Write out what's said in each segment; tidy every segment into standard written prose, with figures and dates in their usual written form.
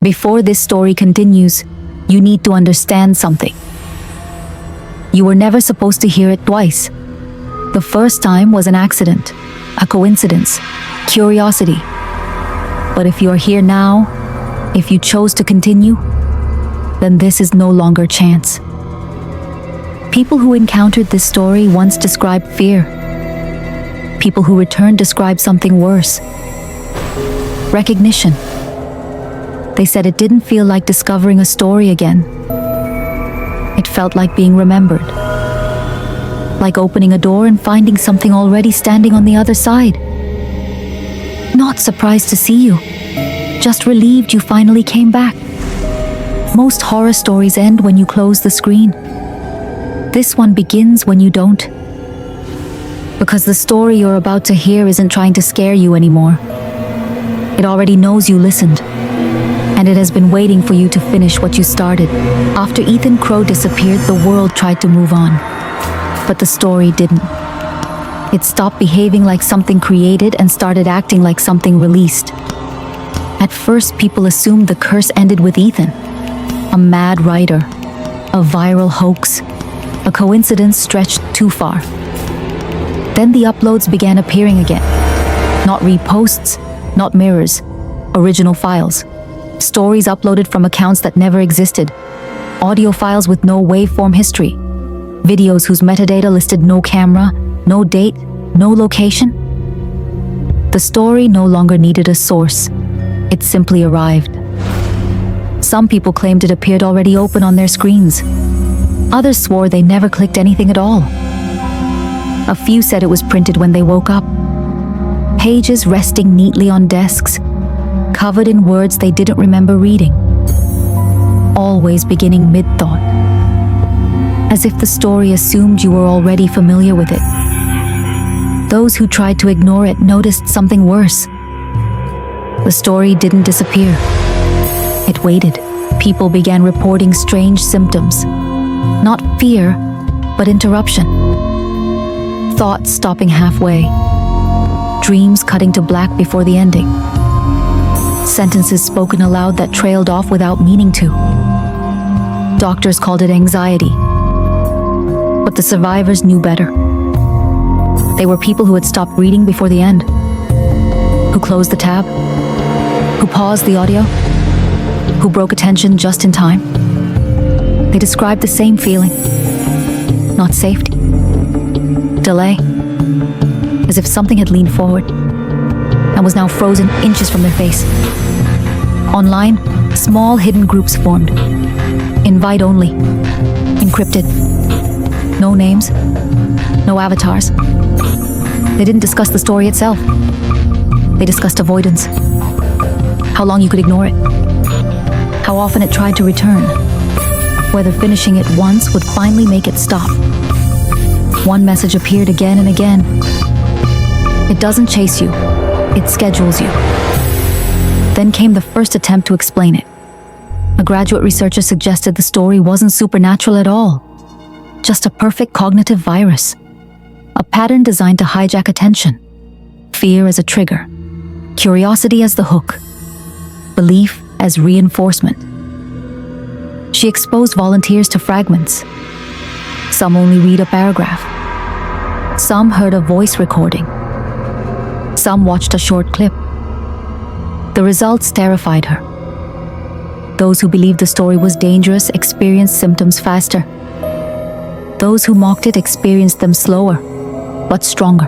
Before this story continues, you need to understand something. You were never supposed to hear it twice. The first time was an accident, a coincidence, curiosity. But if you're here now, if you chose to continue, then this is no longer chance. People who encountered this story once described fear. People who returned described something worse. Recognition. They said it didn't feel like discovering a story again. It felt like being remembered. Like opening a door and finding something already standing on the other side. Not surprised to see you, just relieved you finally came back. Most horror stories end when you close the screen. This one begins when you don't. Because the story you're about to hear isn't trying to scare you anymore. It already knows you listened. And it has been waiting for you to finish what you started. After Ethan Crow disappeared, the world tried to move on. But the story didn't. It stopped behaving like something created and started acting like something released. At first, people assumed the curse ended with Ethan. A mad writer, a viral hoax, a coincidence stretched too far. Then the uploads began appearing again. Not reposts, not mirrors, original files. Stories uploaded from accounts that never existed. Audio files with no waveform history. Videos whose metadata listed no camera, no date, no location. The story no longer needed a source. It simply arrived. Some people claimed it appeared already open on their screens. Others swore they never clicked anything at all. A few said it was printed when they woke up. Pages resting neatly on desks, covered in words they didn't remember reading. Always beginning mid-thought. As if the story assumed you were already familiar with it. Those who tried to ignore it noticed something worse. The story didn't disappear. It waited. People began reporting strange symptoms. Not fear, but interruption. Thoughts stopping halfway. Dreams cutting to black before the ending. Sentences spoken aloud that trailed off without meaning to. Doctors called it anxiety. But the survivors knew better. They were people who had stopped reading before the end. Who closed the tab. Who paused the audio. Who broke attention just in time. They described the same feeling. Not safety. Delay. As if something had leaned forward and was now frozen inches from their face. Online, small hidden groups formed. Invite only. Encrypted. No names. No avatars. They didn't discuss the story itself. They discussed avoidance. How long you could ignore it. How often it tried to return. Whether finishing it once would finally make it stop. One message appeared again and again. It doesn't chase you. It schedules you. Then came the first attempt to explain it. A graduate researcher suggested the story wasn't supernatural at all. Just a perfect cognitive virus. A pattern designed to hijack attention. Fear as a trigger. Curiosity as the hook. Belief as reinforcement. She exposed volunteers to fragments. Some only read a paragraph. Some heard a voice recording. Some watched a short clip. The results terrified her. Those who believed the story was dangerous experienced symptoms faster. Those who mocked it experienced them slower, but stronger.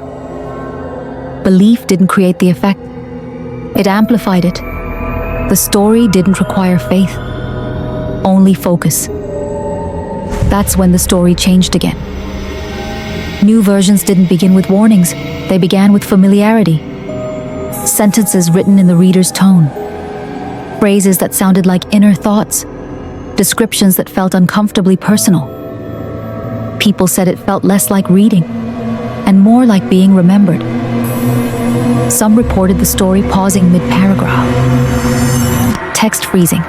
Belief didn't create the effect. It amplified it. The story didn't require faith, only focus. That's when the story changed again. New versions didn't begin with warnings, they began with familiarity. Sentences written in the reader's tone. Phrases that sounded like inner thoughts. Descriptions that felt uncomfortably personal. People said it felt less like reading, and more like being remembered. Some reported the story pausing mid-paragraph. Text freezing,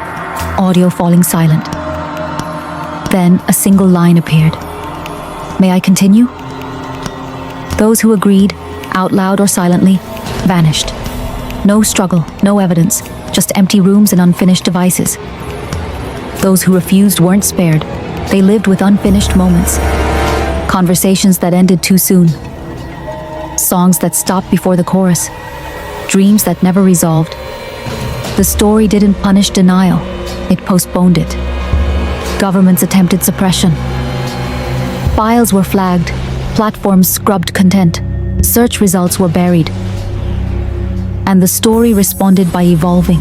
audio falling silent. Then a single line appeared. May I continue? Those who agreed, out loud or silently, vanished. No struggle, no evidence, just empty rooms and unfinished devices. Those who refused weren't spared. They lived with unfinished moments. Conversations that ended too soon. Songs that stopped before the chorus. Dreams that never resolved. The story didn't punish denial. It postponed it. Governments attempted suppression. Files were flagged. Platforms scrubbed content. Search results were buried. And the story responded by evolving.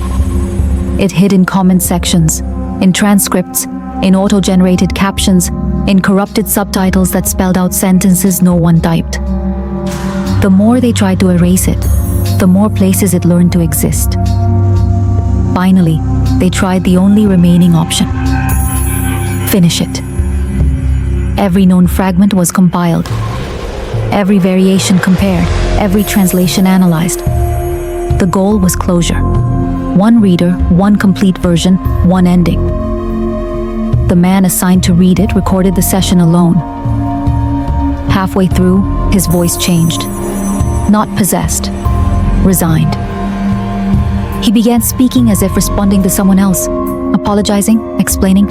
It hid in comment sections, in transcripts, in auto-generated captions, in corrupted subtitles that spelled out sentences no one typed. The more they tried to erase it, the more places it learned to exist. Finally, they tried the only remaining option. Finish it. Every known fragment was compiled. Every variation compared, every translation analyzed. The goal was closure. One reader, one complete version, one ending. The man assigned to read it recorded the session alone. Halfway through, his voice changed. Not possessed, resigned. He began speaking as if responding to someone else, apologizing, explaining.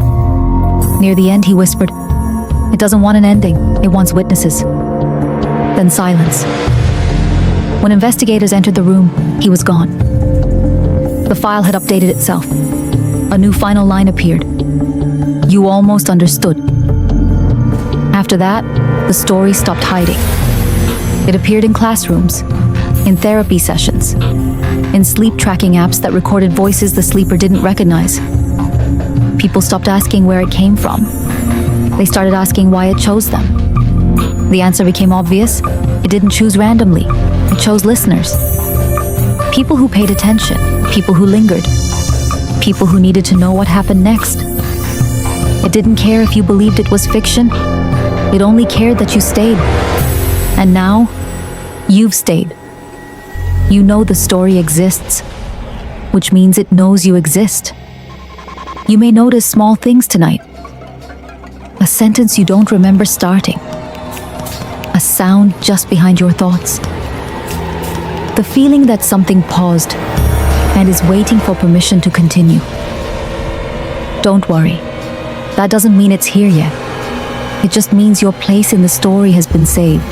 Near the end, he whispered, "It doesn't want an ending, it wants witnesses." Then silence. When investigators entered the room, he was gone. The file had updated itself. A new final line appeared. "You almost understood." After that, the story stopped hiding. It appeared in classrooms, in therapy sessions, in sleep tracking apps that recorded voices the sleeper didn't recognize. People stopped asking where it came from. They started asking why it chose them. The answer became obvious. It didn't choose randomly. It chose listeners. People who paid attention, people who lingered, people who needed to know what happened next. It didn't care if you believed it was fiction. It only cared that you stayed. And now, you've stayed. You know the story exists, which means it knows you exist. You may notice small things tonight. A sentence you don't remember starting. A sound just behind your thoughts. The feeling that something paused and is waiting for permission to continue. Don't worry. That doesn't mean it's here yet. It just means your place in the story has been saved.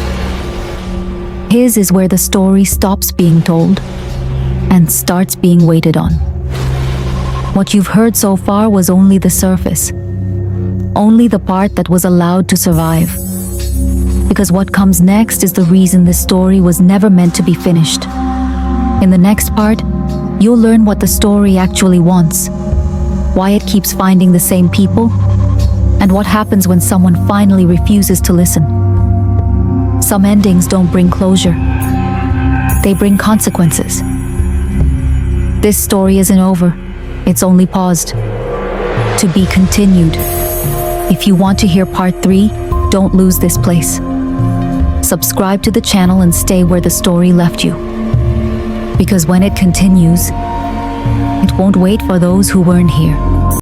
His is where the story stops being told and starts being waited on. What you've heard so far was only the surface. Only the part that was allowed to survive. Because what comes next is the reason this story was never meant to be finished. In the next part, you'll learn what the story actually wants, why it keeps finding the same people, and what happens when someone finally refuses to listen. Some endings don't bring closure. They bring consequences. This story isn't over. It's only paused. To be continued. If you want to hear part 3, don't lose this place. Subscribe to the channel and stay where the story left you. Because when it continues, it won't wait for those who weren't here.